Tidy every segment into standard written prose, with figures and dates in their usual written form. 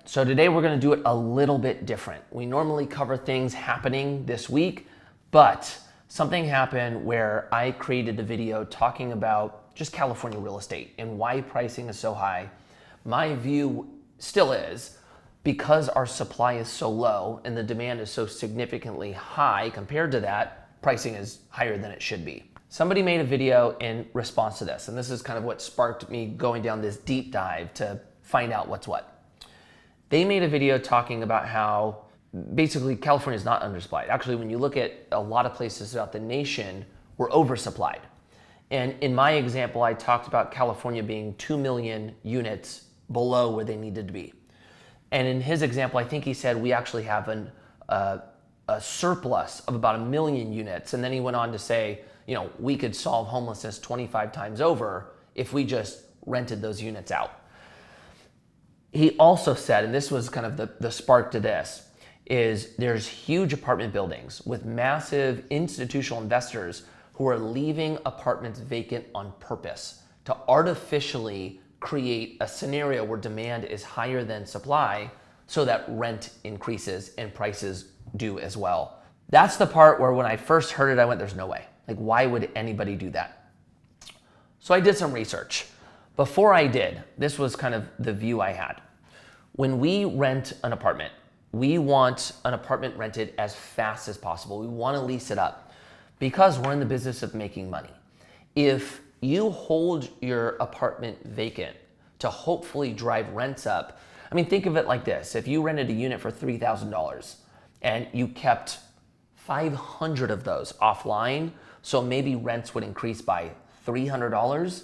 So today we're going to do it a little bit different. We normally cover things happening this week, but something happened where I created a video talking about just California real estate and why pricing is so high. My view still is, because our supply is so low and the demand is so significantly high compared to that, pricing is higher than it should be. Somebody made a video in response to this, and this is kind of what sparked me going down this deep dive to find out what's what. They made a video talking about how basically California is not undersupplied. Actually, when you look at a lot of places throughout the nation, we're oversupplied. And in my example, I talked about California being 2 million units below where they needed to be. And in his example, I think he said we actually have a surplus of about 1 million units. And then he went on to say, we could solve homelessness 25 times over if we just rented those units out. He also said, and this was kind of the spark to this, is there's huge apartment buildings with massive institutional investors who are leaving apartments vacant on purpose to artificially create a scenario where demand is higher than supply so that rent increases and prices do as well. That's the part where when I first heard it, I went, there's no way. Like, why would anybody do that? So I did some research. Before I did, this was kind of the view I had. When we rent an apartment, we want an apartment rented as fast as possible. We want to lease it up because we're in the business of making money. If you hold your apartment vacant to hopefully drive rents up, think of it like this. If you rented a unit for $3,000 and you kept 500 of those offline, so maybe rents would increase by $300,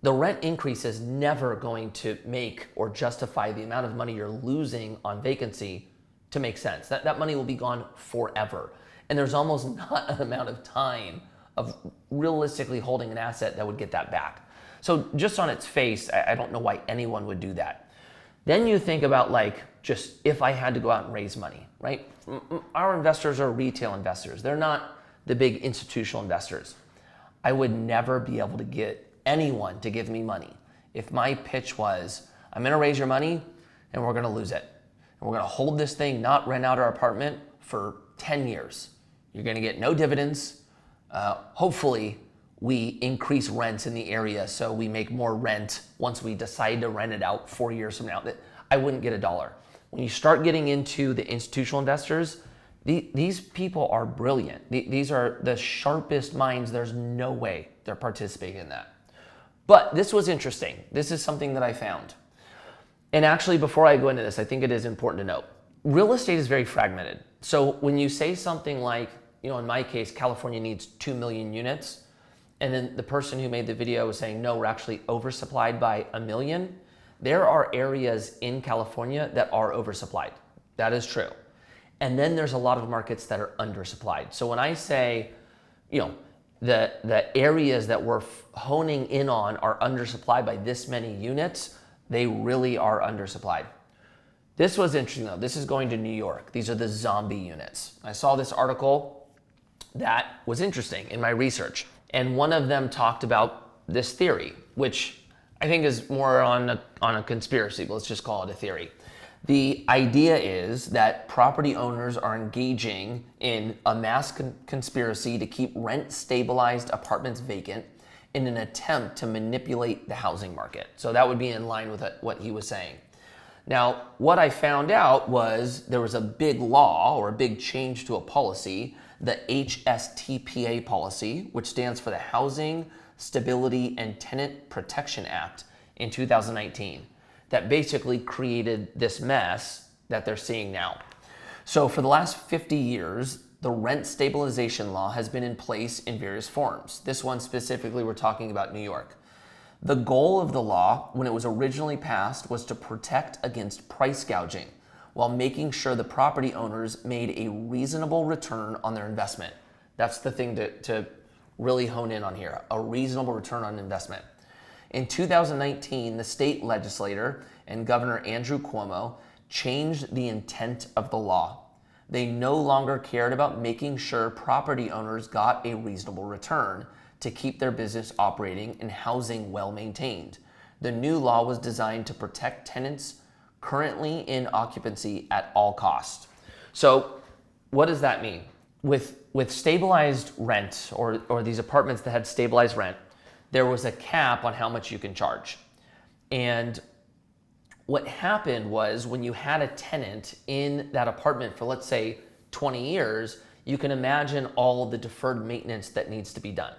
the rent increase is never going to make or justify the amount of money you're losing on vacancy to make sense. That money will be gone forever. And there's almost not an amount of time of realistically holding an asset that would get that back. So just on its face, I don't know why anyone would do that. Then you think about just if I had to go out and raise money, right? Our investors are retail investors. They're not the big institutional investors. I would never be able to get anyone to give me money if my pitch was, I'm going to raise your money and we're going to lose it. And we're going to hold this thing, not rent out our apartment for 10 years. You're going to get no dividends. Hopefully we increase rents in the area so we make more rent once we decide to rent it out 4 years from now. I wouldn't get $1. When you start getting into the institutional investors, these people are brilliant. These are the sharpest minds. There's no way they're participating in that. But this was interesting. This is something that I found. And actually, before I go into this, I think it is important to note, real estate is very fragmented. So when you say something like, in my case, California needs 2 million units, and then the person who made the video was saying, no, we're actually oversupplied by 1 million. There are areas in California that are oversupplied. That is true. And then there's a lot of markets that are undersupplied. So when I say, the areas that we're honing in on are undersupplied by this many units, they really are undersupplied. This was interesting though. This is going to New York. These are the zombie units. I saw this article that was interesting in my research. And one of them talked about this theory, which I think is more on a conspiracy, but let's just call it a theory. The idea is that property owners are engaging in a mass conspiracy to keep rent-stabilized apartments vacant in an attempt to manipulate the housing market. So that would be in line with what he was saying. Now, what I found out was there was a big law or a big change to a policy, the HSTPA policy, which stands for the Housing Stability and Tenant Protection Act in 2019. That basically created this mess that they're seeing now. So for the last 50 years, the rent stabilization law has been in place in various forms. This one specifically, we're talking about New York. The goal of the law, when it was originally passed, was to protect against price gouging while making sure the property owners made a reasonable return on their investment. That's the thing to really hone in on here, a reasonable return on investment. In 2019, the state legislator and Governor Andrew Cuomo changed the intent of the law. They no longer cared about making sure property owners got a reasonable return to keep their business operating and housing well maintained. The new law was designed to protect tenants, currently in occupancy at all costs. So what does that mean? With stabilized rent or these apartments that had stabilized rent, there was a cap on how much you can charge. And what happened was when you had a tenant in that apartment for, let's say, 20 years, you can imagine all the deferred maintenance that needs to be done.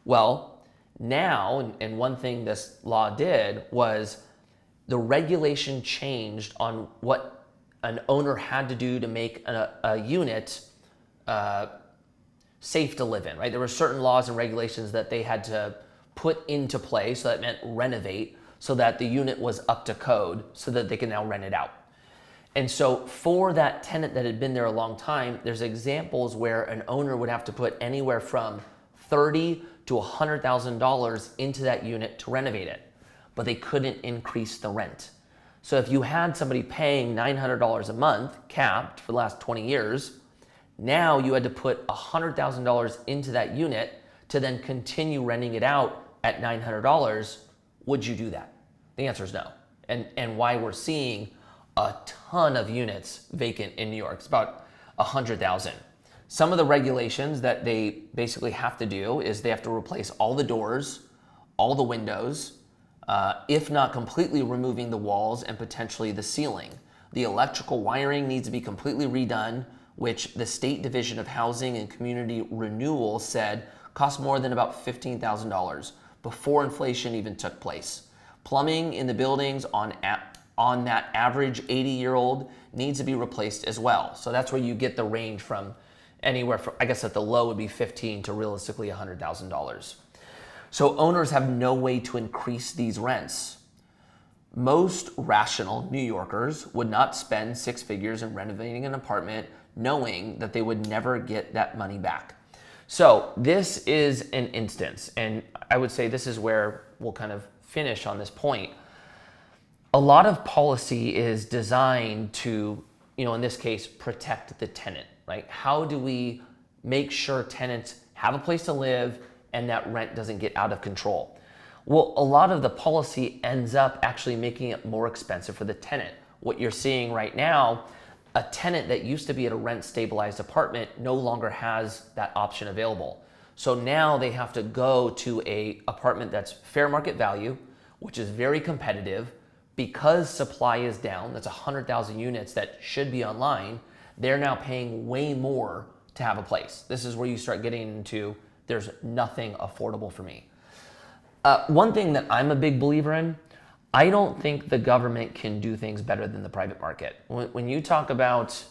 Well, now, and one thing this law did was the regulation changed on what an owner had to do to make a unit safe to live in, right? There were certain laws and regulations that they had to put into play, so that meant renovate, so that the unit was up to code, so that they can now rent it out. And so for that tenant that had been there a long time, there's examples where an owner would have to put anywhere from $30,000 to $100,000 into that unit to renovate it, but they couldn't increase the rent. So if you had somebody paying $900 a month, capped for the last 20 years, now you had to put $100,000 into that unit to then continue renting it out at $900. Would you do that? The answer is no. And why we're seeing a ton of units vacant in New York. It's about 100,000. Some of the regulations that they basically have to do is they have to replace all the doors, all the windows, if not completely removing the walls and potentially the ceiling. The electrical wiring needs to be completely redone, which the State Division of Housing and Community Renewal said cost more than about $15,000 before inflation even took place. Plumbing in the buildings on that average 80-year-old needs to be replaced as well. So that's where you get the range from anywhere from, I guess at the low would be $15,000 to realistically $100,000. So owners have no way to increase these rents. Most rational New Yorkers would not spend six figures in renovating an apartment knowing that they would never get that money back. So this is an instance, and I would say this is where we'll kind of finish on this point. A lot of policy is designed to, in this case, protect the tenant, right? How do we make sure tenants have a place to live and that rent doesn't get out of control? Well, a lot of the policy ends up actually making it more expensive for the tenant. What you're seeing right now, a tenant that used to be at a rent stabilized apartment no longer has that option available. So now they have to go to a apartment that's fair market value, which is very competitive. Because supply is down, that's 100,000 units that should be online, they're now paying way more to have a place. This is where you start getting into, there's nothing affordable for me. One thing that I'm a big believer in, I don't think the government can do things better than the private market. When you talk about,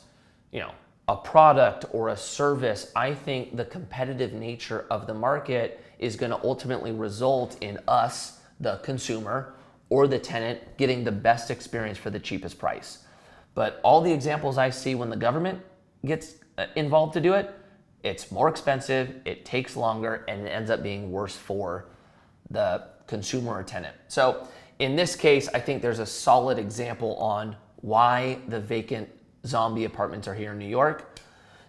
a product or a service, I think the competitive nature of the market is going to ultimately result in us, the consumer, or the tenant getting the best experience for the cheapest price. But all the examples I see when the government gets involved to do it, it's more expensive, it takes longer, and it ends up being worse for the consumer or tenant. So in this case, I think there's a solid example on why the vacant zombie apartments are here in New York.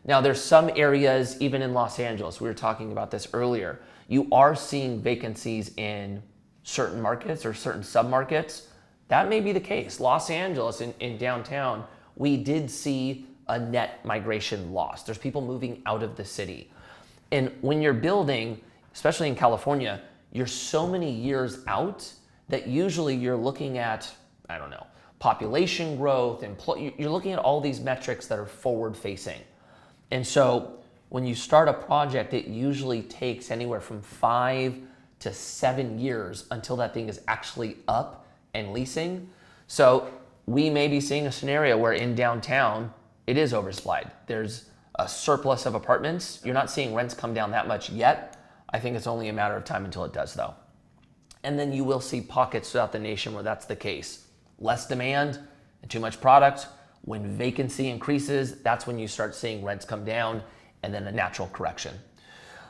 Now there's some areas, even in Los Angeles, we were talking about this earlier, you are seeing vacancies in certain markets or certain submarkets. That may be the case. Los Angeles in downtown, we did see a net migration loss. There's people moving out of the city. And when you're building, especially in California, you're so many years out that usually you're looking at, population growth, you're looking at all these metrics that are forward facing. And so when you start a project, it usually takes anywhere from 5 to 7 years until that thing is actually up and leasing. So we may be seeing a scenario where in downtown, it is oversupplied. There's a surplus of apartments. You're not seeing rents come down that much yet. I think it's only a matter of time until it does though. And then you will see pockets throughout the nation where that's the case. Less demand and too much product. When vacancy increases, that's when you start seeing rents come down and then a natural correction.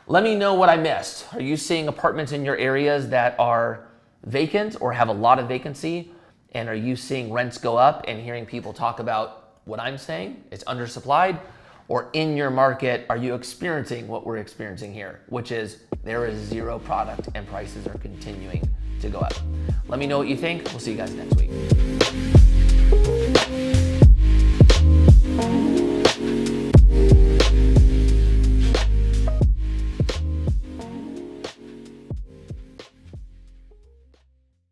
Let me know what I missed. Are you seeing apartments in your areas that are vacant or have a lot of vacancy? And are you seeing rents go up and hearing people talk about what I'm saying? It's undersupplied. Or in your market, are you experiencing what we're experiencing here, which is there is zero product and prices are continuing to go up? Let me know what you think. We'll see you guys next week.